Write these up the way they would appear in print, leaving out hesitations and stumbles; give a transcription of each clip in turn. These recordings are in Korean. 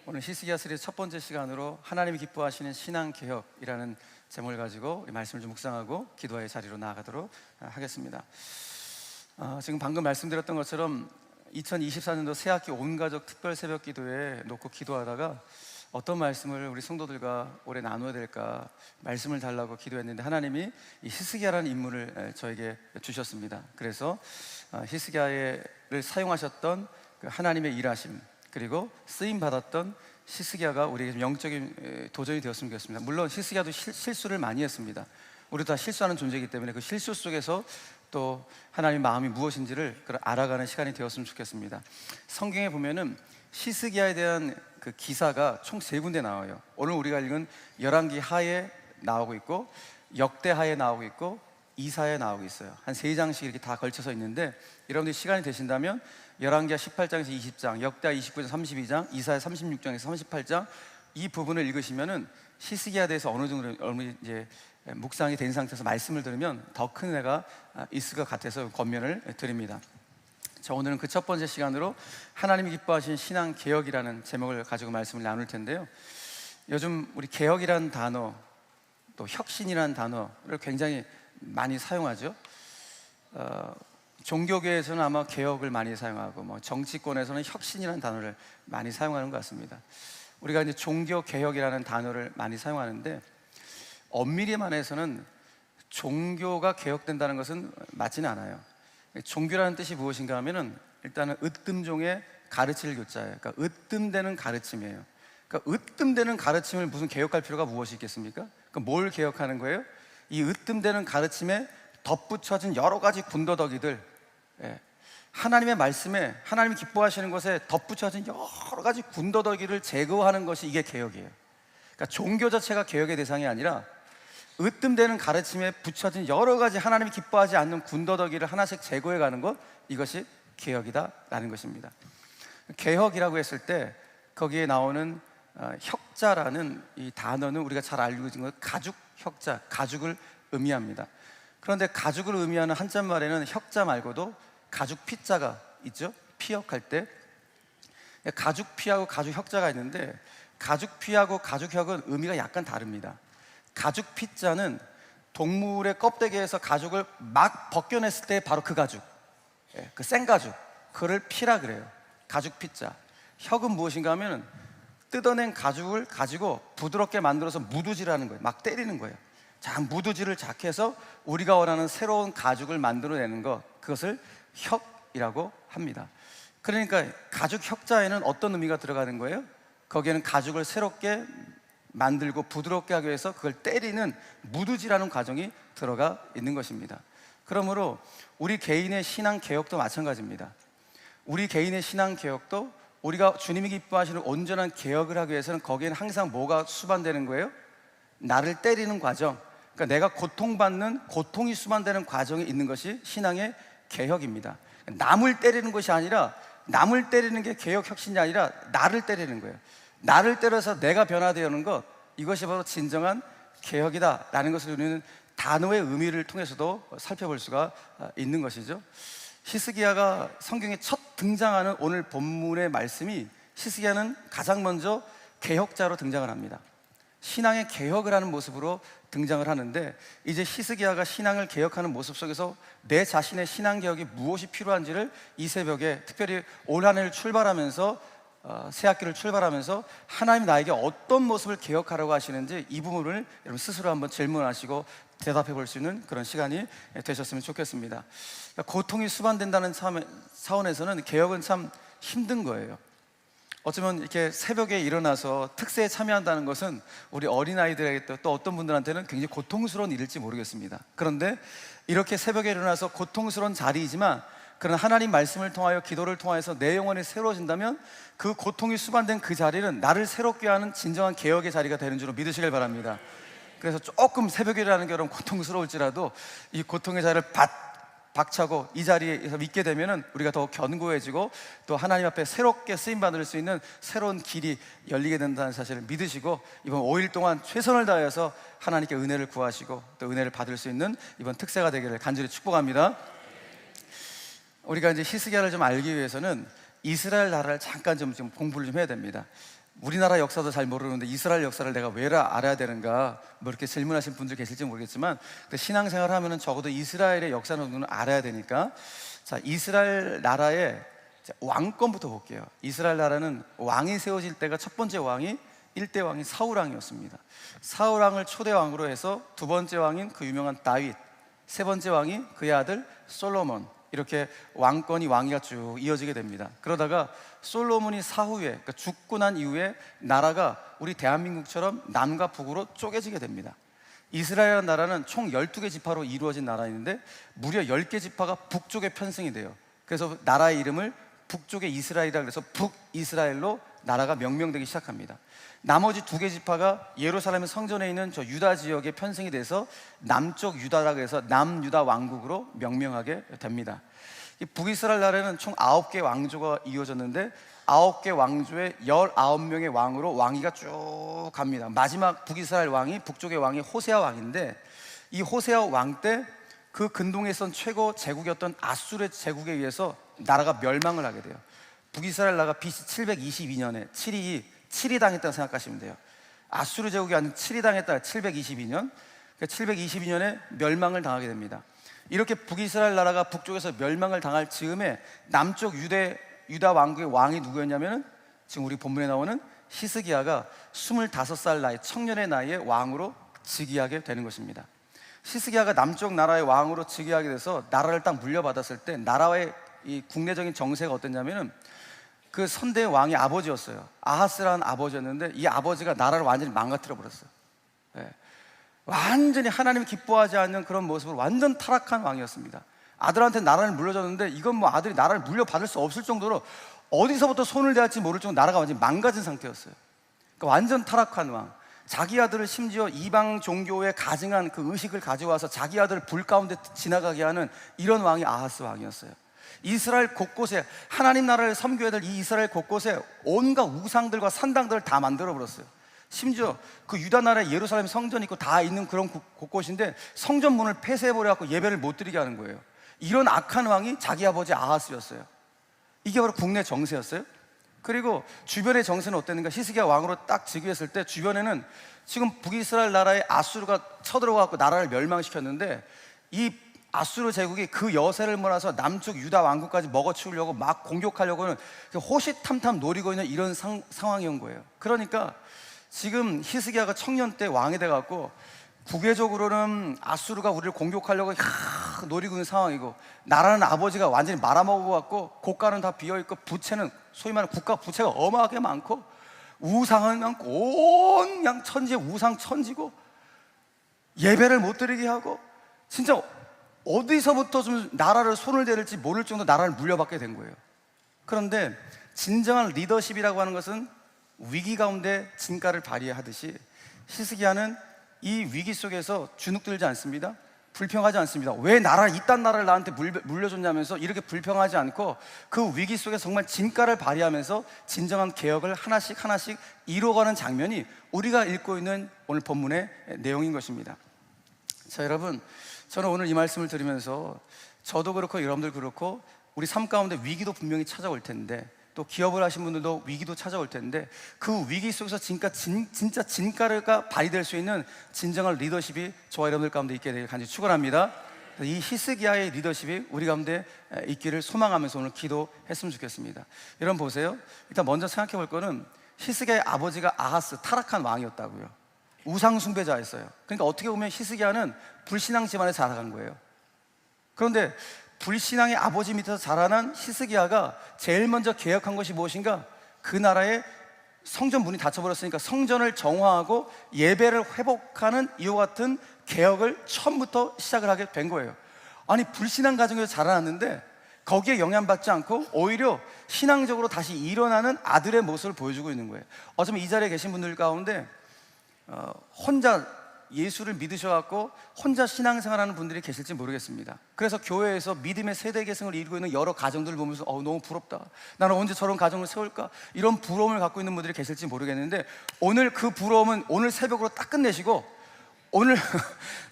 오늘 히스기야 시리즈 첫 번째 시간으로 하나님이 기뻐하시는 신앙개혁이라는 제목을 가지고 이 말씀을 좀 묵상하고 기도의 자리로 나아가도록 하겠습니다. 지금 방금 말씀드렸던 것처럼 2024년도 새학기 온가족 특별 새벽 기도에 놓고 기도하다가 어떤 말씀을 우리 성도들과 올해 나눠야 될까 말씀을 달라고 기도했는데 하나님이 이 히스기야라는 인물을 저에게 주셨습니다. 그래서 히스기야를 사용하셨던 그 하나님의 일하심, 그리고 쓰임 받았던 히스기야가 우리에게 좀 영적인 도전이 되었으면 좋겠습니다. 물론 히스기야도 실수를 많이 했습니다. 우리도 다 실수하는 존재이기 때문에 그 실수 속에서 또 하나님의 마음이 무엇인지를 알아가는 시간이 되었으면 좋겠습니다. 성경에 보면은 히스기야에 대한 그 기사가 총 3군데 나와요. 오늘 우리가 읽은 열왕기 하에 나오고 있고, 역대하에 나오고 있고, 이사에 나오고 있어요. 한 3장씩 이렇게 다 걸쳐서 있는데, 여러분들이 시간이 되신다면 열왕기하 18장에서 20장, 역대하 29장 32장, 이사야 36장에서 38장 이 부분을 읽으시면은 히스기야에 대해서 어느 정도 이제 묵상이 된 상태에서 말씀을 들으면 더 큰 은혜가 있을 것 같아서 권면을 드립니다. 자, 오늘은 그 첫 번째 시간으로 하나님이 기뻐하신 신앙 개혁이라는 제목을 가지고 말씀을 나눌 텐데요. 요즘 우리 개혁이라는 단어, 또 혁신이라는 단어를 굉장히 많이 사용하죠. 종교계에서는 아마 개혁을 많이 사용하고, 정치권에서는 혁신이라는 단어를 많이 사용하는 것 같습니다. 우리가 이제 종교 개혁이라는 단어를 많이 사용하는데 엄밀히 말해서는 종교가 개혁된다는 것은 맞지는 않아요. 종교라는 뜻이 무엇인가 하면은 일단은 으뜸종의 가르칠 교자예요. 그러니까 으뜸되는 가르침이에요. 그러니까 으뜸되는 가르침을 무슨 개혁할 필요가 무엇이 있겠습니까? 그러니까 뭘 개혁하는 거예요? 이 으뜸되는 가르침에 덧붙여진 여러 가지 군더더기들, 하나님의 말씀에, 하나님이 기뻐하시는 것에 덧붙여진 여러 가지 군더더기를 제거하는 것이 이게 개혁이에요. 그러니까 종교 자체가 개혁의 대상이 아니라 으뜸되는 가르침에 붙여진 여러 가지 하나님이 기뻐하지 않는 군더더기를 하나씩 제거해 가는 것, 이것이 개혁이다라는 것입니다. 개혁이라고 했을 때 거기에 나오는 혁자라는 이 단어는 우리가 잘 알고 있는 것, 가죽 혁자, 가죽을 의미합니다. 그런데 가죽을 의미하는 한자말에는 혁자 말고도 가죽 피자가 있죠. 피혁할 때 가죽 피하고 가죽 혁자가 있는데, 가죽 피하고 가죽 혁은 의미가 약간 다릅니다. 가죽 피자는 동물의 껍데기에서 가죽을 막 벗겨냈을 때 바로 그 가죽, 그 생가죽, 그걸 피라 그래요. 가죽 피자. 혁은 무엇인가 하면 뜯어낸 가죽을 가지고 부드럽게 만들어서 무두질하는 거예요. 막 때리는 거예요. 자, 무두질을 작해서 우리가 원하는 새로운 가죽을 만들어내는 것, 그것을 혁이라고 합니다. 그러니까 가죽 혁자에는 어떤 의미가 들어가는 거예요? 거기에는 가죽을 새롭게 만들고 부드럽게 하기 위해서 그걸 때리는 무두질하는 과정이 들어가 있는 것입니다. 그러므로 우리 개인의 신앙 개혁도 마찬가지입니다. 우리 개인의 신앙 개혁도 우리가 주님이 기뻐하시는 온전한 개혁을 하기 위해서는 거기에는 항상 뭐가 수반되는 거예요? 나를 때리는 과정, 그러니까 내가 고통받는, 고통이 수반되는 과정이 있는 것이 신앙의 개혁입니다. 남을 때리는 것이 아니라, 남을 때리는 게 개혁 혁신이 아니라 나를 때리는 거예요. 나를 때려서 내가 변화되는 것, 이것이 바로 진정한 개혁이다라는 것을 우리는 단어의 의미를 통해서도 살펴볼 수가 있는 것이죠. 히스기야가 성경에 첫 등장하는 오늘 본문의 말씀이, 히스기야는 가장 먼저 개혁자로 등장을 합니다. 신앙의 개혁을 하는 모습으로 등장을 하는데, 이제 히스기야가 신앙을 개혁하는 모습 속에서 내 자신의 신앙 개혁이 무엇이 필요한지를 이 새벽에, 특별히 올 한 해를 출발하면서, 새 학기를 출발하면서 하나님이 나에게 어떤 모습을 개혁하라고 하시는지 이 부분을 여러분 스스로 한번 질문하시고 대답해 볼 수 있는 그런 시간이 되셨으면 좋겠습니다. 고통이 수반된다는 차원에서는 개혁은 참 힘든 거예요. 어쩌면 이렇게 새벽에 일어나서 특세에 참여한다는 것은 우리 어린아이들에게 또 어떤 분들한테는 굉장히 고통스러운 일일지 모르겠습니다. 그런데 이렇게 새벽에 일어나서 고통스러운 자리이지만, 그런 하나님 말씀을 통하여, 기도를 통해서 내 영혼이 새로워진다면 그 고통이 수반된 그 자리는 나를 새롭게 하는 진정한 개혁의 자리가 되는 줄로 믿으시길 바랍니다. 그래서 조금 새벽에 일어나는 게 여러분 고통스러울지라도 이 고통의 자리를 박차고 이 자리에서 믿게 되면은 우리가 더욱 견고해지고 또 하나님 앞에 새롭게 쓰임받을 수 있는 새로운 길이 열리게 된다는 사실을 믿으시고, 이번 5일 동안 최선을 다해서 하나님께 은혜를 구하시고 또 은혜를 받을 수 있는 이번 특세가 되기를 간절히 축복합니다. 우리가 이제 히스기야를 좀 알기 위해서는 이스라엘 나라를 잠깐 좀 공부를 좀 해야 됩니다. 우리나라 역사도 잘 모르는데 이스라엘 역사를 내가 왜 알아야 되는가, 뭐 이렇게 질문하신 분들 계실지 모르겠지만, 신앙생활 하면은 적어도 이스라엘의 역사 정도는 알아야 되니까, 자, 이스라엘 나라의 왕권부터 볼게요. 이스라엘 나라는 왕이 세워질 때가, 첫 번째 왕이 1대 왕이 사울 왕이었습니다. 사울 왕을 초대 왕으로 해서 두 번째 왕인 그 유명한 다윗, 세 번째 왕이 그의 아들 솔로몬, 이렇게 왕권이 왕위가 쭉 이어지게 됩니다. 그러다가 솔로몬이 사후에, 그러니까 죽고 난 이후에 나라가 우리 대한민국처럼 남과 북으로 쪼개지게 됩니다. 이스라엘 나라는 총 12개 지파로 이루어진 나라인데 무려 10개 지파가 북쪽에 편승이 돼요. 그래서 나라의 이름을 북쪽의 이스라엘이라 그래서 북이스라엘로 나라가 명명되기 시작합니다. 나머지 2개 지파가 예루살렘 성전에 있는 저 유다 지역에 편승이 돼서 남쪽 유다라 그래서 남유다 왕국으로 명명하게 됩니다. 이 북이스라엘 나라는 총 9개 왕조가 이어졌는데 9개 왕조에 19명의 왕으로 왕위가 쭉 갑니다. 마지막 북이스라엘 왕이, 북쪽의 왕이 호세아 왕인데, 이 호세아 왕 때 그 근동에 있던 최고 제국이었던 아수르 제국에 의해서 나라가 멸망을 하게 돼요. 북이스라엘 나라가 BC 722년에 7위 당했다고 생각하시면 돼요. 아수르 제국이 아닌 7위 당했다, 722년. 722년에 멸망을 당하게 됩니다. 이렇게 북이스라엘 나라가 북쪽에서 멸망을 당할 즈음에 남쪽 유다 왕국의 왕이 누구였냐면은 지금 우리 본문에 나오는 히스기야가 25살 나이, 청년의 나이에 왕으로 즉위하게 되는 것입니다. 히스기야가 남쪽 나라의 왕으로 즉위하게 돼서 나라를 딱 물려받았을 때 나라의 이 국내적인 정세가 어땠냐면은 그 선대의 왕이 아버지였어요. 아하스라는 아버지였는데 이 아버지가 나라를 완전히 망가뜨려 버렸어요. 네. 완전히 하나님이 기뻐하지 않는 그런 모습으로 완전 타락한 왕이었습니다. 아들한테 나라를 물려줬는데 이건 뭐 아들이 나라를 물려받을 수 없을 정도로 어디서부터 손을 대할지 모를 정도로 나라가 완전히 망가진 상태였어요. 그러니까 완전 타락한 왕. 자기 아들을 심지어 이방 종교에 가증한 그 의식을 가져와서 자기 아들을 불 가운데 지나가게 하는 이런 왕이 아하스 왕이었어요. 이스라엘 곳곳에, 하나님 나라를 섬겨야 될 이 이스라엘 곳곳에 온갖 우상들과 산당들을 다 만들어 버렸어요. 심지어 그 유다 나라에 예루살렘 성전이 있고 다 있는 그런 곳곳인데 성전 문을 폐쇄해버려 갖고 예배를 못 드리게 하는 거예요. 이런 악한 왕이 자기 아버지 아하스였어요. 이게 바로 국내 정세였어요. 그리고 주변의 정세는 어땠는가? 히스기야 왕으로 딱 즉위했을 때 주변에는 지금 북이스라엘 나라에 아수르가 쳐들어와 갖고 나라를 멸망시켰는데 이 아수르 제국이 그 여세를 몰아서 남쪽 유다 왕국까지 먹어치우려고 막 공격하려고는 호시탐탐 노리고 있는 이런 상황이온 거예요. 그러니까 지금 히스기야가 청년 때 왕이 돼갖고 국외적으로는 아수르가 우리를 공격하려고 노리고 있는 상황이고, 나라는 아버지가 완전히 말아먹어갖고 고가는 다 비어있고 부채는 소위 말하는 국가 부채가 어마하게 많고 우상은 많고 온 양 천지에 우상 천지고 예배를 못 드리게 하고 진짜 어디서부터 좀 나라를 손을 대릴지 모를 정도 나라를 물려받게 된 거예요. 그런데 진정한 리더십이라고 하는 것은 위기 가운데 진가를 발휘하듯이 히스기야는 이 위기 속에서 주눅들지 않습니다. 불평하지 않습니다. 왜 이딴 나라를 나한테 물려줬냐면서 이렇게 불평하지 않고 그 위기 속에 정말 진가를 발휘하면서 진정한 개혁을 하나씩 이루어가는 장면이 우리가 읽고 있는 오늘 본문의 내용인 것입니다. 자, 여러분, 저는 오늘 이 말씀을 들으면서 저도 그렇고 여러분들 그렇고 우리 삶 가운데 위기도 분명히 찾아올 텐데, 또 기업을 하신 분들도 위기도 찾아올 텐데 그 위기 속에서 진짜 진가가 발휘될 수 있는 진정한 리더십이 저와 여러분들 가운데 있게 되길 간절히 축원합니다. 이 히스기야의 리더십이 우리 가운데 있기를 소망하면서 오늘 기도했으면 좋겠습니다. 여러분 보세요. 일단 먼저 생각해 볼 거는 히스기야의 아버지가 아하스, 타락한 왕이었다고요. 우상 숭배자였어요. 그러니까 어떻게 보면 히스기야는 불신앙 집안에 자라간 거예요. 그런데 불신앙의 아버지 밑에서 자라난 히스기야가 제일 먼저 개혁한 것이 무엇인가? 그 나라의 성전 문이 닫혀버렸으니까 성전을 정화하고 예배를 회복하는 이와 같은 개혁을 처음부터 시작을 하게 된 거예요. 아니, 불신앙 가정에서 자라났는데 거기에 영향받지 않고 오히려 신앙적으로 다시 일어나는 아들의 모습을 보여주고 있는 거예요. 어쩌면 이 자리에 계신 분들 가운데 혼자 예수를 믿으셔갖고 혼자 신앙생활하는 분들이 계실지 모르겠습니다. 그래서 교회에서 믿음의 세대 계승을 이루고 있는 여러 가정들을 보면서 너무 부럽다, 나는 언제 저런 가정을 세울까, 이런 부러움을 갖고 있는 분들이 계실지 모르겠는데, 오늘 그 부러움은 오늘 새벽으로 딱 끝내시고 오늘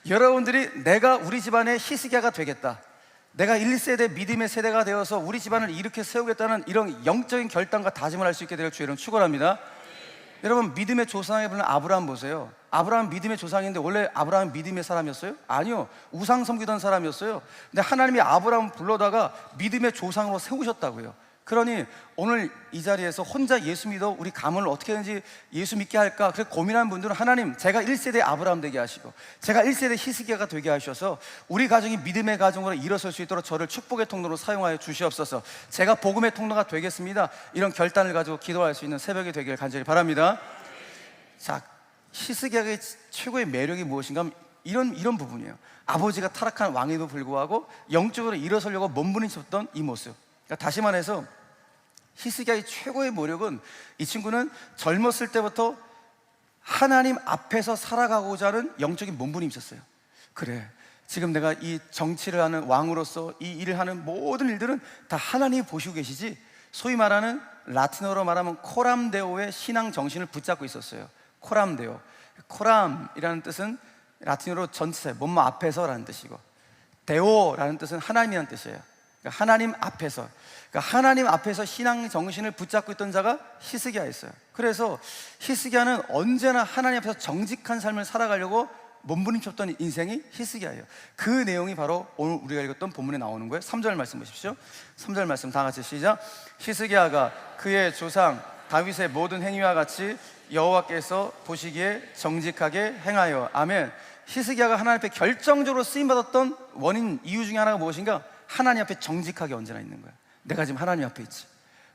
여러분들이 내가 우리 집안의 히스기야가 되겠다, 내가 1세대 믿음의 세대가 되어서 우리 집안을 이렇게 세우겠다는 이런 영적인 결단과 다짐을 할 수 있게 될 주의 이름 축원합니다. 여러분, 믿음의 조상에 부르는 아브라함 보세요. 아브라함 믿음의 조상인데 원래 아브라함 믿음의 사람이었어요? 아니요, 우상 섬기던 사람이었어요. 근데 하나님이 아브라함 불러다가 믿음의 조상으로 세우셨다고요. 그러니 오늘 이 자리에서 혼자 예수 믿어 우리 가문을 어떻게든지 예수 믿게 할까 그렇게 고민하는 분들은, 하나님, 제가 1세대 아브라함 되게 하시고 제가 1세대 히스기야가 되게 하셔서 우리 가정이 믿음의 가정으로 일어설 수 있도록 저를 축복의 통로로 사용하여 주시옵소서. 제가 복음의 통로가 되겠습니다. 이런 결단을 가지고 기도할 수 있는 새벽이 되길 간절히 바랍니다. 자, 히스기야의 최고의 매력이 무엇인가 하면 이런 부분이에요. 아버지가 타락한 왕에도 불구하고 영적으로 일어서려고 몸부림쳤던 이 모습. 그러니까 다시 말해서 히스기야의 최고의 모력은, 이 친구는 젊었을 때부터 하나님 앞에서 살아가고자 하는 영적인 몸부림이 있었어요. 그래, 지금 내가 이 정치를 하는 왕으로서 이 일을 하는 모든 일들은 다 하나님이 보시고 계시지, 소위 말하는 라틴어로 말하면 코람데오의 신앙 정신을 붙잡고 있었어요. 코람데오, 코람이라는 뜻은 라틴어로 전체, 뭐뭐 앞에서라는 뜻이고, 데오라는 뜻은 하나님이라는 뜻이에요. 그러니까 하나님 앞에서, 그러니까 하나님 앞에서 신앙 정신을 붙잡고 있던 자가 히스기야였어요. 그래서 히스기야는 언제나 하나님 앞에서 정직한 삶을 살아가려고 몸부림쳤던 인생이 히스기야예요. 그 내용이 바로 오늘 우리가 읽었던 본문에 나오는 거예요. 3절 말씀 보십시오. 3절 말씀 다 같이 시작. 히스기야가 그의 조상 다윗의 모든 행위와 같이 여호와께서 보시기에 정직하게 행하여. 아멘. 히스기야가 하나님 앞에 결정적으로 쓰임받았던 원인, 이유 중에 하나가 무엇인가? 하나님 앞에 정직하게 언제나 있는 거야. 내가 지금 하나님 앞에 있지,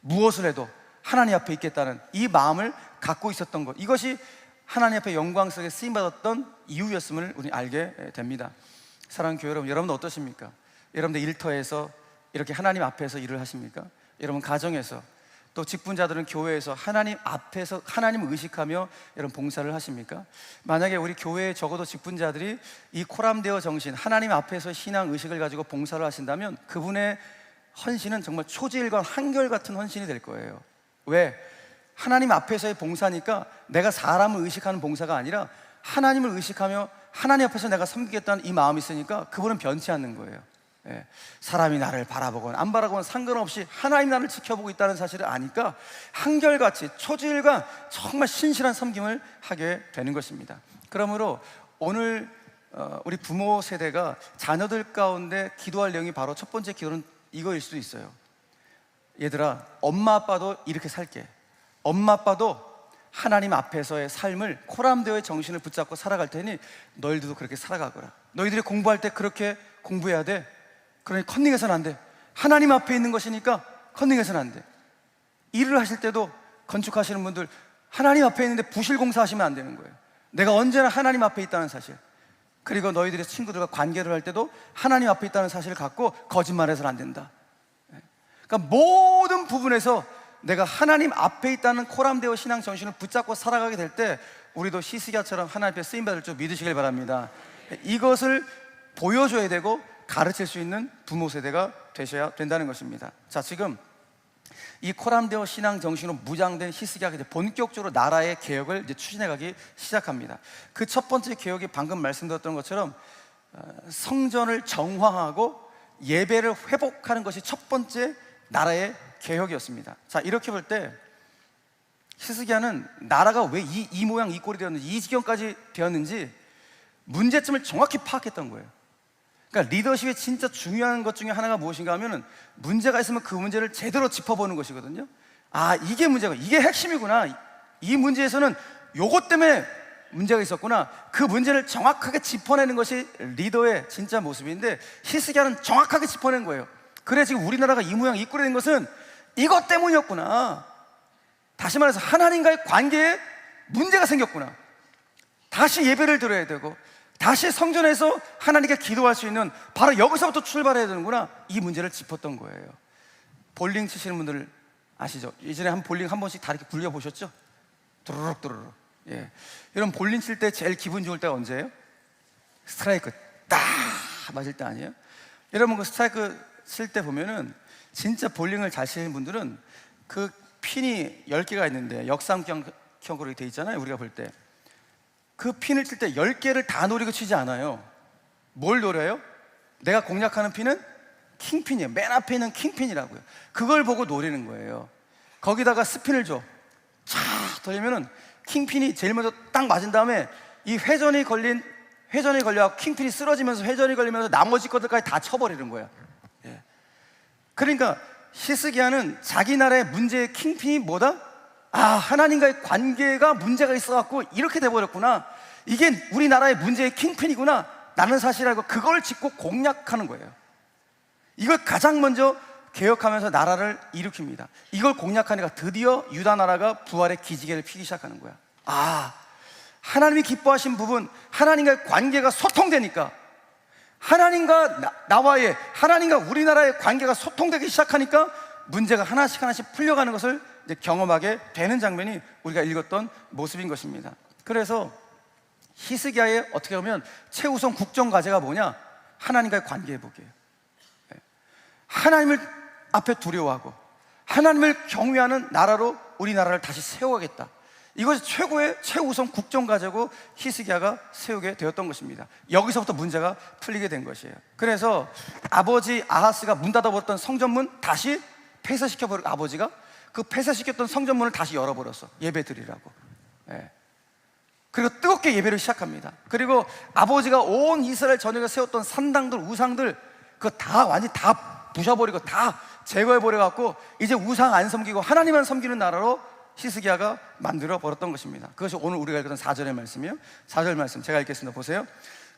무엇을 해도 하나님 앞에 있겠다는 이 마음을 갖고 있었던 것, 이것이 하나님 앞에 영광스럽게 쓰임받았던 이유였음을 우리 알게 됩니다. 사랑하는 교회 여러분, 여러분은 어떠십니까? 여러분들 일터에서 이렇게 하나님 앞에서 일을 하십니까? 여러분 가정에서, 또 직분자들은 교회에서 하나님 앞에서 하나님을 의식하며 여러분 봉사를 하십니까? 만약에 우리 교회에 적어도 직분자들이 이 코람데오 정신, 하나님 앞에서 신앙 의식을 가지고 봉사를 하신다면 그분의 헌신은 정말 초지일관 한결같은 헌신이 될 거예요. 왜? 하나님 앞에서의 봉사니까 내가 사람을 의식하는 봉사가 아니라 하나님을 의식하며 하나님 앞에서 내가 섬기겠다는 이 마음이 있으니까 그분은 변치 않는 거예요. 예, 사람이 나를 바라보건 안 바라보건 상관없이 하나님 나를 지켜보고 있다는 사실을 아니까 한결같이 초지일관 정말 신실한 섬김을 하게 되는 것입니다. 그러므로 오늘 우리 부모 세대가 자녀들 가운데 기도할 내용이 바로 첫 번째 기도는 이거일 수도 있어요. 얘들아, 엄마 아빠도 이렇게 살게. 엄마 아빠도 하나님 앞에서의 삶을, 코람데오의 정신을 붙잡고 살아갈 테니 너희들도 그렇게 살아가거라. 너희들이 공부할 때 그렇게 공부해야 돼. 그러니 컨닝해서는 안 돼. 하나님 앞에 있는 것이니까 컨닝해서는 안 돼. 일을 하실 때도 건축하시는 분들 하나님 앞에 있는데 부실 공사하시면 안 되는 거예요. 내가 언제나 하나님 앞에 있다는 사실. 그리고 너희들의 친구들과 관계를 할 때도 하나님 앞에 있다는 사실을 갖고 거짓말해서는 안 된다. 그러니까 모든 부분에서 내가 하나님 앞에 있다는 코람데오 신앙 정신을 붙잡고 살아가게 될 때 우리도 히스기야처럼 하나님 앞에 쓰임받을 줄 믿으시길 바랍니다. 이것을 보여줘야 되고 가르칠 수 있는 부모 세대가 되셔야 된다는 것입니다. 자, 지금 이 코람데오 신앙 정신으로 무장된 히스기야가 이제 본격적으로 나라의 개혁을 이제 추진해가기 시작합니다. 그 첫 번째 개혁이 방금 말씀드렸던 것처럼 성전을 정화하고 예배를 회복하는 것이 첫 번째 나라의 개혁이었습니다. 자, 이렇게 볼 때 히스기야는 나라가 왜 이 모양 이 꼴이 되었는지, 이 지경까지 되었는지 문제점을 정확히 파악했던 거예요. 그러니까 리더십의 진짜 중요한 것 중에 하나가 무엇인가 하면은 문제가 있으면 그 문제를 제대로 짚어보는 것이거든요. 아, 이게 문제가, 이게 핵심이구나. 이 문제에서는 요것 때문에 문제가 있었구나. 그 문제를 정확하게 짚어내는 것이 리더의 진짜 모습인데 히스기야는 정확하게 짚어낸 거예요. 그래, 지금 우리나라가 이 모양 이 꼴이 된 것은 이것 때문이었구나. 다시 말해서 하나님과의 관계에 문제가 생겼구나. 다시 예배를 드려야 되고 다시 성전에서 하나님께 기도할 수 있는, 바로 여기서부터 출발해야 되는구나. 이 문제를 짚었던 거예요. 볼링 치시는 분들 아시죠? 예전에 한 볼링 한 번씩 다 이렇게 굴려보셨죠? 두루룩 두루룩. 예. 여러분, 볼링 칠 때 제일 기분 좋을 때가 언제예요? 스트라이크 딱 맞을 때 아니에요? 여러분, 그 스트라이크 칠 때 보면은 진짜 볼링을 잘 치는 분들은 그 핀이 10개가 있는데 역삼각형으로 돼 있잖아요. 우리가 볼 때 그 핀을 칠 때 10개를 다 노리고 치지 않아요. 뭘 노려요? 내가 공략하는 핀은 킹핀이에요. 맨 앞에 있는 킹핀이라고요. 그걸 보고 노리는 거예요. 거기다가 스핀을 줘. 쫙 돌리면은 킹핀이 제일 먼저 딱 맞은 다음에 이 회전이 걸려 킹핀이 쓰러지면서 회전이 걸리면서 나머지 것들까지 다 쳐버리는 거야. 예. 그러니까 히스기야는 자기 나라의 문제의 킹핀이 뭐다? 아, 하나님과의 관계가 문제가 있어갖고 이렇게 돼버렸구나. 이게 우리나라의 문제의 킹핀이구나. 나는 사실 알고 그걸 짚고 공략하는 거예요. 이걸 가장 먼저 개혁하면서 나라를 일으킵니다. 이걸 공략하니까 드디어 유다 나라가 부활의 기지개를 피기 시작하는 거야. 아, 하나님이 기뻐하신 부분, 하나님과의 관계가 소통되니까, 하나님과 나와의, 하나님과 우리나라의 관계가 소통되기 시작하니까 문제가 하나씩 풀려가는 것을 이제 경험하게 되는 장면이 우리가 읽었던 모습인 것입니다. 그래서 히스기야의 어떻게 보면 최우선 국정 과제가 뭐냐? 하나님과의 관계 회복이에요. 하나님을 앞에 두려워하고 하나님을 경외하는 나라로 우리나라를 다시 세워가겠다. 이것이 최우선 국정 과제고 히스기야가 세우게 되었던 것입니다. 여기서부터 문제가 풀리게 된 것이에요. 그래서 아버지 아하스가 문 닫아버렸던 성전문 다시 폐쇄시켜버리고, 아버지가 그 폐쇄시켰던 성전문을 다시 열어버렸어. 예배 드리라고. 예. 그리고 뜨겁게 예배를 시작합니다. 그리고 아버지가 온 이스라엘 전역에 세웠던 산당들, 우상들, 그거 다 완전히 다 부셔버리고 다 제거해버려갖고 이제 우상 안 섬기고 하나님만 섬기는 나라로 히스기야가 만들어 버렸던 것입니다. 그것이 오늘 우리가 읽었던 4절의 말씀이에요. 4절 말씀 제가 읽겠습니다. 보세요.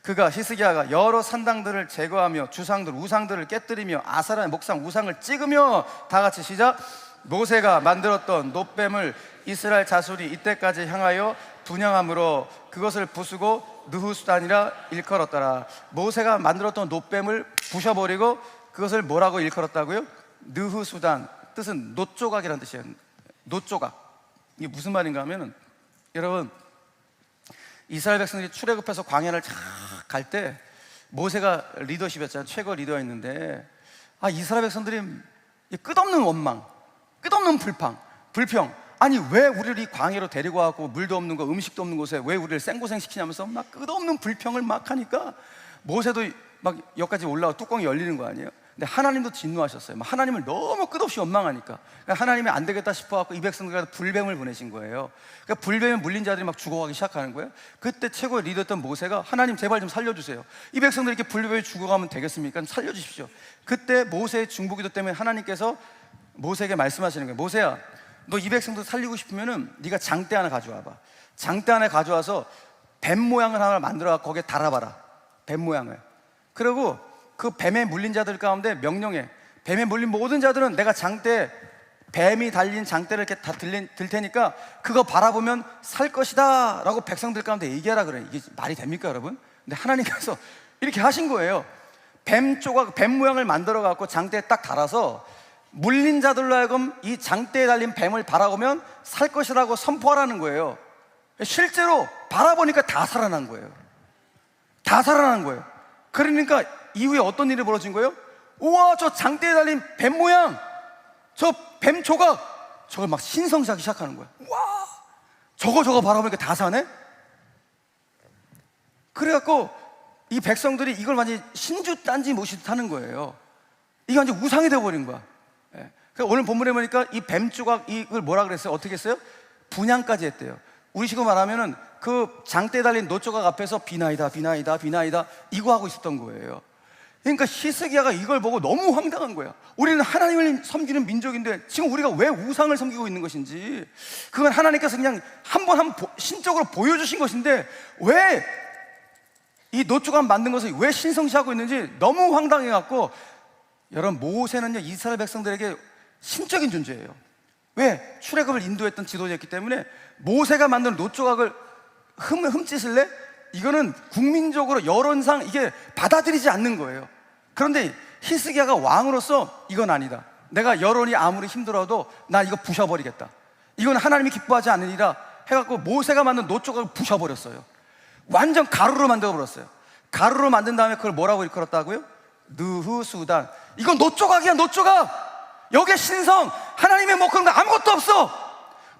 히스기야가 여러 산당들을 제거하며 주상들, 우상들을 깨뜨리며 아사라의 목상 우상을 찍으며, 다 같이 시작. 모세가 만들었던 놋뱀을 이스라엘 자손이 이때까지 향하여 분향함으로 그것을 부수고 느후수단이라 일컬었더라. 모세가 만들었던 놋뱀을 부셔버리고 그것을 뭐라고 일컬었다고요? 느후수단, 뜻은 놋조각이라는 뜻이에요. 놋조각. 이게 무슨 말인가 하면은, 여러분, 이스라엘 백성들이 출애굽해서 광야를 쫙 갈 때 모세가 리더십이었잖아요. 최고 리더였는데, 이스라엘 백성들이 끝없는 원망, 끝없는 불평, 아니 왜 우리를 이 광야로 데리고 와갖고 물도 없는 거, 음식도 없는 곳에 왜 우리를 생고생시키냐면서 막 끝없는 불평을 막 하니까 모세도 막 여기까지 올라와 뚜껑이 열리는 거 아니에요? 근데 하나님도 진노하셨어요. 하나님을 너무 끝없이 원망하니까, 그러니까 하나님이 안 되겠다 싶어갖고 이 백성들한테 불뱀을 보내신 거예요. 그러니까 불뱀에 물린 자들이 막 죽어가기 시작하는 거예요. 그때 최고의 리더였던 모세가, 하나님 제발 좀 살려주세요. 이 백성들이 이렇게 불뱀에 죽어가면 되겠습니까? 살려주십시오. 그때 모세의 중보기도 때문에 하나님께서 모세에게 말씀하시는 거예요. 모세야, 너 이 백성들 살리고 싶으면은 네가 장대 하나 가져와봐. 장대 하나 가져와서 뱀 모양을 하나 만들어갖고 거기에 달아봐라. 뱀 모양을. 그리고 그 뱀에 물린 자들 가운데 명령해. 뱀에 물린 모든 자들은 내가 장대, 뱀이 달린 장대를 이렇게 다 들 테니까 그거 바라보면 살 것이다 라고 백성들 가운데 얘기하라 그래. 이게 말이 됩니까, 여러분? 근데 하나님께서 이렇게 하신 거예요. 뱀 모양을 만들어 갖고 장대에 딱 달아서 물린 자들로 하여금 이 장대에 달린 뱀을 바라보면 살 것이라고 선포하라는 거예요. 실제로 바라보니까 다 살아난 거예요. 다 살아난 거예요. 그러니까 이후에 어떤 일이 벌어진 거예요? 우와, 저 장대에 달린 뱀 모양, 저 뱀 조각, 저걸 막 신성시하기 시작하는 거예요. 와, 저거 바라보니까 다 사네? 그래갖고 이 백성들이 이걸 완전히 신주 딴지 모시듯 하는 거예요. 이게 완전 우상이 되어버린 거야. 오늘 본문에 보니까 이 뱀 조각, 이걸 뭐라 그랬어요? 어떻게 했어요? 분향까지 했대요. 우리식으로 말하면은 그 장대에 달린 놋조각 앞에서 비나이다 이거 하고 있었던 거예요. 그러니까 히스기야가 이걸 보고 너무 황당한 거야. 우리는 하나님을 섬기는 민족인데 지금 우리가 왜 우상을 섬기고 있는 것인지, 그건 하나님께서 그냥 한번 신적으로 보여주신 것인데 왜 이 놋조각 만든 것을 왜 신성시하고 있는지 너무 황당해갖고, 여러분, 모세는요 이스라엘 백성들에게 신적인 존재예요. 왜? 출애굽을 인도했던 지도자였기 때문에 모세가 만든 놋조각을 흠짓을래? 이거는 국민적으로 여론상 이게 받아들이지 않는 거예요. 그런데 히스기야가 왕으로서 이건 아니다. 내가 여론이 아무리 힘들어도 나 이거 부셔버리겠다. 이건 하나님이 기뻐하지 않으리라 해갖고 모세가 만든 놋조각을 부셔버렸어요. 완전 가루로 만들어버렸어요. 가루로 만든 다음에 그걸 뭐라고 일컬었다고요? 느후수단. 이건 놋조각이야, 놋조각. 여기에 신성, 하나님의 뭐 그런 거 아무것도 없어.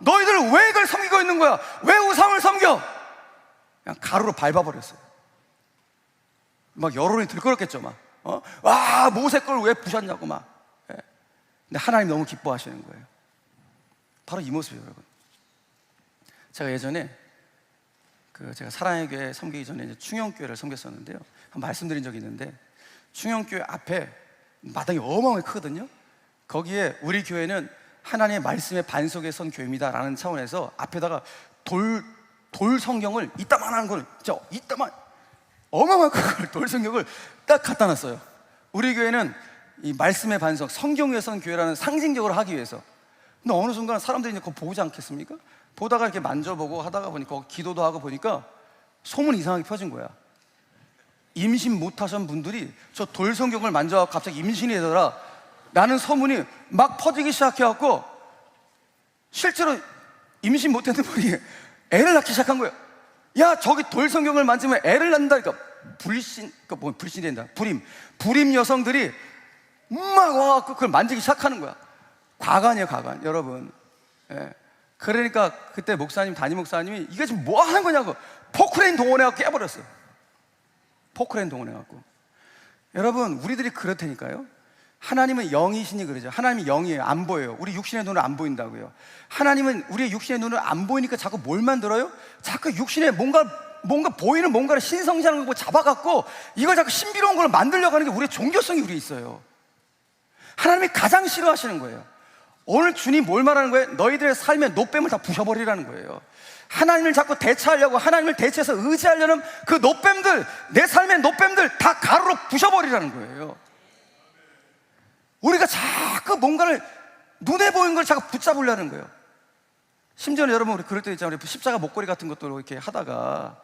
너희들 왜 이걸 섬기고 있는 거야? 왜 우상을 섬겨? 그냥 가루로 밟아버렸어요. 막 여론이 들끓었겠죠. 막 와, 모세 걸 왜 부셨냐고 막. 근데 하나님 너무 기뻐하시는 거예요. 바로 이 모습이에요, 여러분. 제가 예전에 제가 사랑의 교회 섬기기 전에 이제 충영교회를 섬겼었는데요. 한번 말씀드린 적이 있는데, 충영교회 앞에 마당이 어마어마하게 크거든요. 거기에 우리 교회는 하나님의 말씀의 반석에 선 교회입니다라는 차원에서 앞에다가 돌 성경을 이따만한 걸, 진짜 이따만 어마어마한 돌 성경을 딱 갖다 놨어요. 우리 교회는 이 말씀의 반석, 성경 위에 선 교회라는 상징적으로 하기 위해서. 근데 어느 순간 사람들이 이제 그거 보지 않겠습니까? 보다가 이렇게 만져보고 하다가 보니까 기도도 하고 보니까 소문이 이상하게 퍼진 거야. 임신 못하신 분들이 저 돌 성경을 만져서 갑자기 임신이 되더라 라는 소문이 막 퍼지기 시작해갖고, 실제로 임신 못했는 분이 애를 낳기 시작한 거예요. 야, 저기 돌 성경을 만지면 애를 낳는다니까. 불신이 된다. 불임 여성들이 막 와갖고 그걸 만지기 시작하는 거야. 과간이에요, 과간. 여러분. 예. 그러니까 그때 담임 목사님이 이게 지금 뭐 하는 거냐고 포크레인 동원해갖고 깨버렸어요. 포크레인 동원해갖고. 여러분, 우리들이 그렇다니까요. 하나님은 영이시니 그러죠. 하나님이 영이에요. 안 보여요. 우리 육신의 눈은 안 보인다고요. 하나님은 우리의 육신의 눈을 안 보이니까 자꾸 뭘 만들어요? 자꾸 육신에 뭔가 보이는 뭔가를 신성시하는 거 잡아갖고 이걸 자꾸 신비로운 걸 만들려고 하는 게 우리의 종교성이 우리에 있어요. 하나님이 가장 싫어하시는 거예요. 오늘 주님 뭘 말하는 거예요? 너희들의 삶의 노뱀을 다 부셔버리라는 거예요. 하나님을 자꾸 대체하려고, 하나님을 대체해서 의지하려는 그 노뱀들, 내 삶의 노뱀들 다 가루로 부셔버리라는 거예요. 우리가 자꾸 뭔가를 눈에 보이는 걸 자꾸 붙잡으려는 거예요. 심지어는 여러분, 우리 그럴 때 있잖아요. 우리 십자가 목걸이 같은 것도 이렇게 하다가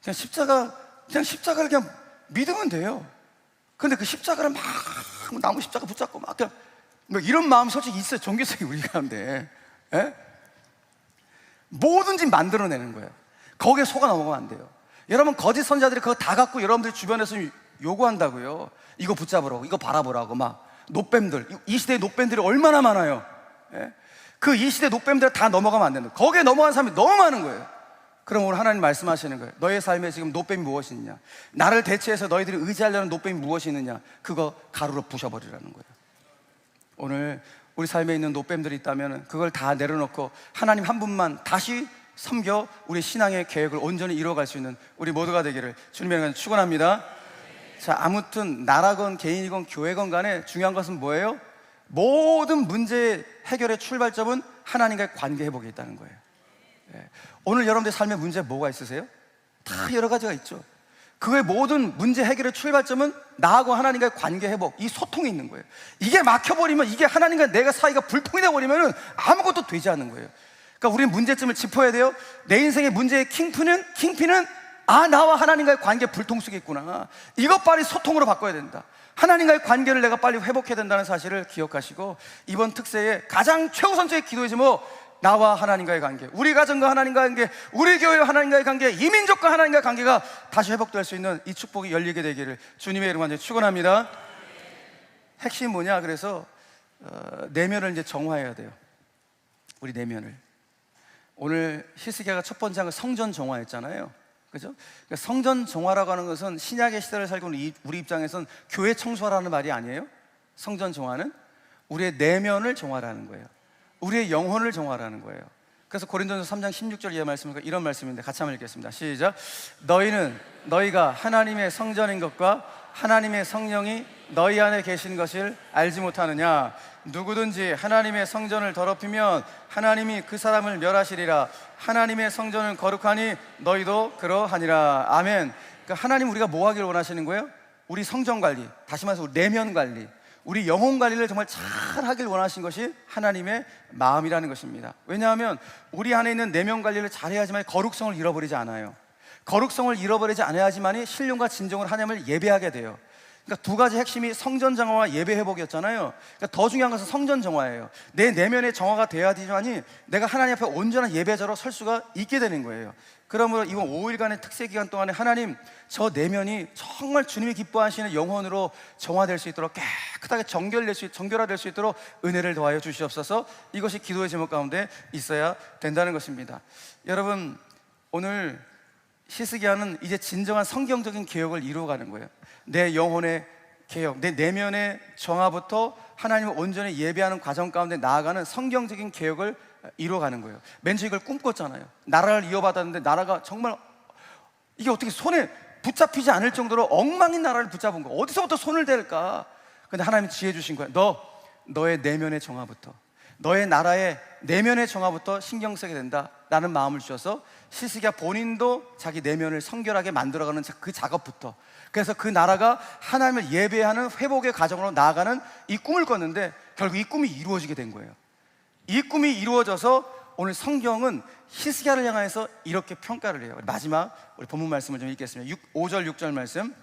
그냥 십자가를 그냥 믿으면 돼요. 근데 그 십자가를 막 나무 십자가 붙잡고 막 그냥 뭐 이런 마음 솔직히 있어요. 종교성이 우리 가운데. 예? 뭐든지 만들어내는 거예요. 거기에 속아 넘어가면 안 돼요. 여러분, 거짓 선자들이 그거 다 갖고 여러분들 주변에서 요구한다고요. 이거 붙잡으라고, 이거 바라보라고. 막 노뱀들, 이 시대의 노뱀들이 얼마나 많아요. 예? 그 이 시대 노뱀들 다 넘어가면 안 된다. 거기에 넘어간 사람이 너무 많은 거예요. 그럼 오늘 하나님 말씀하시는 거예요. 너의 삶에 지금 노뱀이 무엇이 있냐, 나를 대체해서 너희들이 의지하려는 노뱀이 무엇이 있느냐, 그거 가루로 부셔버리라는 거예요. 오늘 우리 삶에 있는 노뱀들이 있다면 그걸 다 내려놓고 하나님 한 분만 다시 섬겨 우리 신앙의 계획을 온전히 이루어갈 수 있는 우리 모두가 되기를 주님의 이름으로 축원합니다. 자, 아무튼 나라건 개인이건 교회건 간에 중요한 것은 뭐예요? 모든 문제 해결의 출발점은 하나님과의 관계 회복에 있다는 거예요. 예. 오늘 여러분들 삶의 문제 뭐가 있으세요? 다 여러 가지가 있죠. 그의 모든 문제 해결의 출발점은 나하고 하나님과의 관계 회복, 이 소통이 있는 거예요. 이게 막혀버리면, 이게 하나님과 내가 사이가 불통이 되어버리면 아무것도 되지 않는 거예요. 그러니까 우리는 문제점을 짚어야 돼요. 내 인생의 문제의 킹피는 나와 하나님과의 관계 불통 속에 있구나. 이것 빨리 소통으로 바꿔야 된다. 하나님과의 관계를 내가 빨리 회복해야 된다는 사실을 기억하시고, 이번 특세에 가장 최우선적인 기도이지 나와 하나님과의 관계, 우리 가정과 하나님과의 관계, 우리 교회와 하나님과의 관계, 이민족과 하나님과의 관계가 다시 회복될 수 있는 이 축복이 열리게 되기를 주님의 이름으로 축원합니다. 핵심이 뭐냐? 그래서 내면을 이제 정화해야 돼요. 우리 내면을. 오늘 히스기야가 첫 번째 한 건 성전 정화였잖아요. 그죠? 그러니까 성전 정화라고 하는 것은 신약의 시대를 살고 있는 우리 입장에선 교회 청소하라는 말이 아니에요. 성전 정화는 우리의 내면을 정화라는 거예요. 우리의 영혼을 정화라는 거예요. 그래서 고린도전서 3장 16절 이하 말씀은 이런 말씀인데 같이 한번 읽겠습니다. 시작. 너희가 하나님의 성전인 것과 하나님의 성령이 너희 안에 계신 것을 알지 못하느냐? 누구든지 하나님의 성전을 더럽히면 하나님이 그 사람을 멸하시리라. 하나님의 성전은 거룩하니 너희도 그러하니라. 아멘. 그러니까 하나님, 우리가 뭐 하기를 원하시는 거예요? 우리 성전 관리, 다시 말해서 우리 내면 관리, 우리 영혼 관리를 정말 잘 하길 원하신 것이 하나님의 마음이라는 것입니다. 왜냐하면 우리 안에 있는 내면 관리를 잘 해야지만 거룩성을 잃어버리지 않아요. 거룩성을 잃어버리지 않아야지만이 신령과 진정으로 하나님을 예배하게 돼요. 그러니까 두 가지 핵심이 성전 정화와 예배 회복이었잖아요. 그러니까 더 중요한 것은 성전 정화예요. 내 내면의 정화가 돼야지만이 내가 하나님 앞에 온전한 예배자로 설 수가 있게 되는 거예요. 그러므로 이번 5일간의 특세 기간 동안에 하나님, 저 내면이 정말 주님이 기뻐하시는 영혼으로 정화될 수 있도록, 깨끗하게 정결화될 수 있도록 은혜를 더하여 주시옵소서. 이것이 기도의 제목 가운데 있어야 된다는 것입니다. 여러분, 오늘 히스기야는 이제 진정한 성경적인 개혁을 이루어가는 거예요. 내 영혼의 개혁, 내 내면의 정화부터 하나님을 온전히 예배하는 과정 가운데 나아가는 성경적인 개혁을 이루어가는 거예요. 맨 처음 이걸 꿈꿨잖아요. 나라를 이어받았는데 나라가 정말 이게 어떻게 손에 붙잡히지 않을 정도로 엉망인 나라를 붙잡은 거, 어디서부터 손을 댈까? 근데 하나님이 지혜 주신 거야. 너의 내면의 정화부터, 너의 나라의 내면의 정화부터 신경 쓰게 된다라는 마음을 주셔서 히스기야 본인도 자기 내면을 성결하게 만들어가는 그 작업부터, 그래서 그 나라가 하나님을 예배하는 회복의 과정으로 나아가는 이 꿈을 꿨는데 결국 이 꿈이 이루어지게 된 거예요. 이 꿈이 이루어져서 오늘 성경은 히스기야를 향해서 이렇게 평가를 해요. 마지막 우리 본문 말씀을 좀 읽겠습니다. 5절 6절 말씀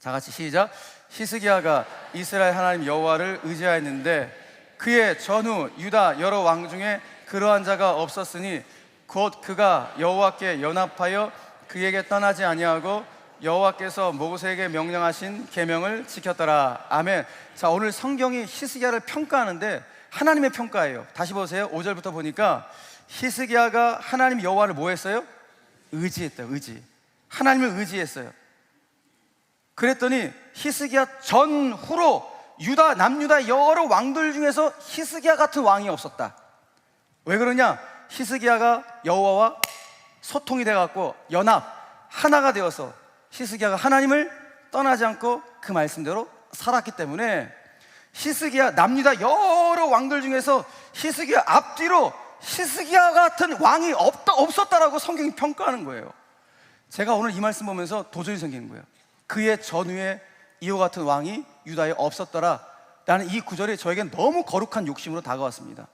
다 같이 시작. 히스기야가 이스라엘 하나님 여호와를 의지하였는데 그의 전후 유다 여러 왕 중에 그러한 자가 없었으니 곧 그가 여호와께 연합하여 그에게 떠나지 아니하고 여호와께서 모세에게 명령하신 계명을 지켰더라. 아멘. 자, 오늘 성경이 히스기야를 평가하는데 하나님의 평가예요. 다시 보세요. 5절부터 보니까 히스기야가 하나님 여호와를 뭐 했어요? 의지했다. 의지. 하나님을 의지했어요. 그랬더니 히스기야 전후로 유다 남유다 여러 왕들 중에서 히스기야 같은 왕이 없었다. 왜 그러냐? 히스기야가 여호와와 소통이 돼갖고 연합 하나가 되어서 히스기야가 하나님을 떠나지 않고 그 말씀대로 살았기 때문에 히스기야 남유다 여러 왕들 중에서 히스기야 앞뒤로 히스기야 같은 왕이 없었다라고 성경이 평가하는 거예요. 제가 오늘 이 말씀 보면서 도전이 생기는 거예요. 그의 전후에 이와 같은 왕이 유다에 없었더라 라는 이 구절이 저에겐 너무 거룩한 욕심으로 다가왔습니다.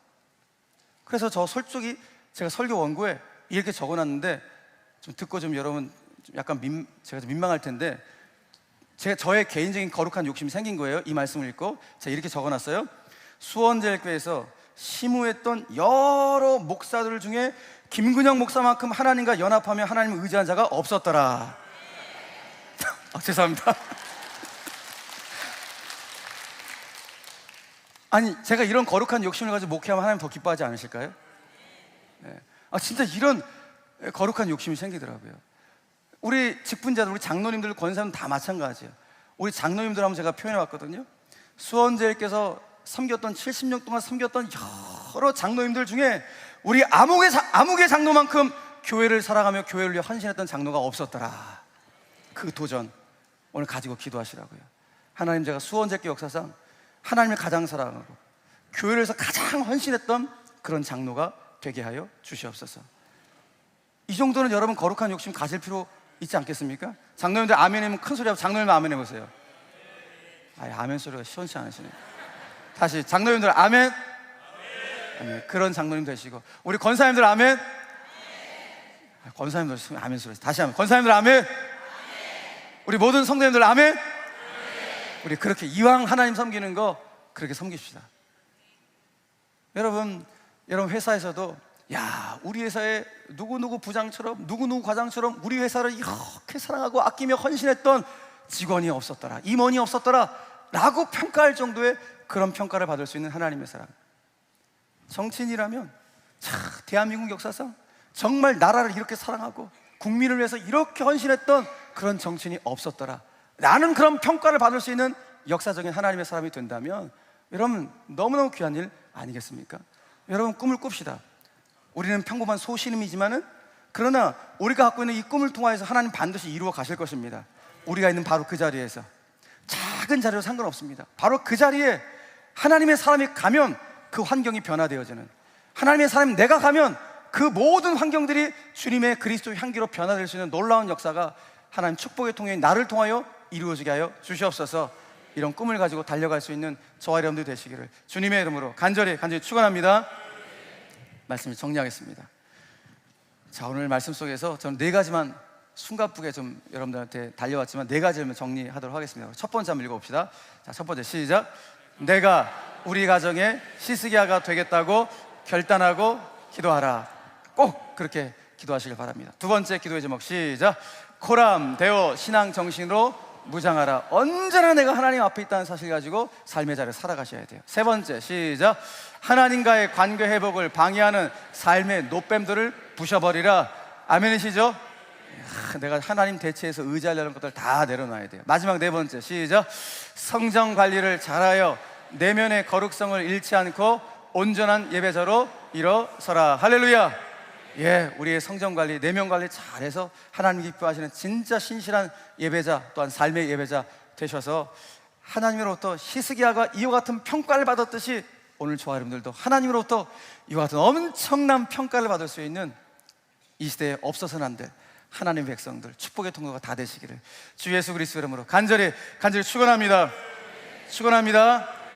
그래서 저 솔직히 제가 설교 원고에 이렇게 적어놨는데 좀 듣고 좀 여러분 약간 제가 좀 민망할 텐데 저의 개인적인 거룩한 욕심이 생긴 거예요. 이 말씀을 읽고 제가 이렇게 적어놨어요. 수원제일교회에서 심우했던 여러 목사들 중에 김근영 목사만큼 하나님과 연합하며 하나님을 의지한 자가 없었더라. 죄송합니다. 아니, 제가 이런 거룩한 욕심을 가지고 목회하면 하나님 더 기뻐하지 않으실까요? 네. 진짜 이런 거룩한 욕심이 생기더라고요. 우리 직분자들, 우리 장로님들, 권사님들 다 마찬가지예요. 우리 장로님들 한번 제가 표현해 봤거든요. 수원제일께서 섬겼던 70년 동안 섬겼던 여러 장로님들 중에 우리 암흑의 장로만큼 교회를 사랑하며 교회를 위해 헌신했던 장로가 없었더라. 그 도전 오늘 가지고 기도하시라고요. 하나님, 제가 수원제일교 역사상 하나님을 가장 사랑하고 교회를 위해서 가장 헌신했던 그런 장로가 되게 하여 주시옵소서. 이 정도는 여러분 거룩한 욕심 가질 필요 있지 않겠습니까? 장로님들 아멘이면 큰 소리 하고 장로님 아멘 해보세요. 아멘 소리가 시원치 않으시네요. 다시 장로님들 아멘. 아멘. 그런 장로님 되시고 우리 권사님들 아멘. 권사님들 아멘 소리 다시 하면 권사님들 아멘. 우리 모든 성도님들 아멘. 우리 그렇게 이왕 하나님 섬기는 거 그렇게 섬깁시다. 여러분 회사에서도 야, 우리 회사에 누구누구 부장처럼 누구누구 과장처럼 우리 회사를 이렇게 사랑하고 아끼며 헌신했던 직원이 없었더라, 임원이 없었더라 라고 평가할 정도의 그런 평가를 받을 수 있는 하나님의 사람. 정치인이라면 대한민국 역사상 정말 나라를 이렇게 사랑하고 국민을 위해서 이렇게 헌신했던 그런 정치인이 없었더라 라는 그런 평가를 받을 수 있는 역사적인 하나님의 사람이 된다면 여러분 너무너무 귀한 일 아니겠습니까? 여러분 꿈을 꿉시다. 우리는 평범한 소신임이지만은 그러나 우리가 갖고 있는 이 꿈을 통하여서 하나님 반드시 이루어 가실 것입니다. 우리가 있는 바로 그 자리에서 작은 자리로 상관없습니다. 바로 그 자리에 하나님의 사람이 가면 그 환경이 변화되어지는, 하나님의 사람이 내가 가면 그 모든 환경들이 주님의 그리스도의 향기로 변화될 수 있는 놀라운 역사가 하나님 축복의 통해 나를 통하여 이루어지게 하여 주시옵소서. 이런 꿈을 가지고 달려갈 수 있는 저와 여러분들 되시기를 주님의 이름으로 간절히 축원합니다. 말씀을 정리하겠습니다. 자, 오늘 말씀 속에서 저는 4가지만 숨가쁘게 좀 여러분들한테 달려왔지만 4가지를 정리하도록 하겠습니다. 첫 번째 한번 읽어봅시다. 자, 첫 번째 시작. 내가 우리 가정에 히스기야가 되겠다고 결단하고 기도하라. 꼭 그렇게 기도하시길 바랍니다. 두 번째 기도의 제목 시작. 코람되어 신앙 정신으로 무장하라. 언제나 내가 하나님 앞에 있다는 사실 가지고 삶의 자리를 살아가셔야 돼요. 세 번째 시작. 하나님과의 관계 회복을 방해하는 삶의 노뱀들을 부셔버리라. 아멘이시죠? 내가 하나님 대체해서 의지하려는 것들 다 내려놔야 돼요. 마지막 네 번째 시작. 성정 관리를 잘하여 내면의 거룩성을 잃지 않고 온전한 예배자로 일어서라. 할렐루야. 예, 우리의 성정 관리, 내면 관리 잘해서 하나님 기뻐하시는 진짜 신실한 예배자, 또한 삶의 예배자 되셔서 하나님으로부터 히스기야가 이와 같은 평가를 받았듯이 오늘 저와 여러분들도 하나님으로부터 이와 같은 엄청난 평가를 받을 수 있는 이 시대에 없어서는 안 될 하나님의 백성들, 축복의 통로가 다 되시기를 주 예수 그리스도 이름으로 간절히 축원합니다. 축원합니다.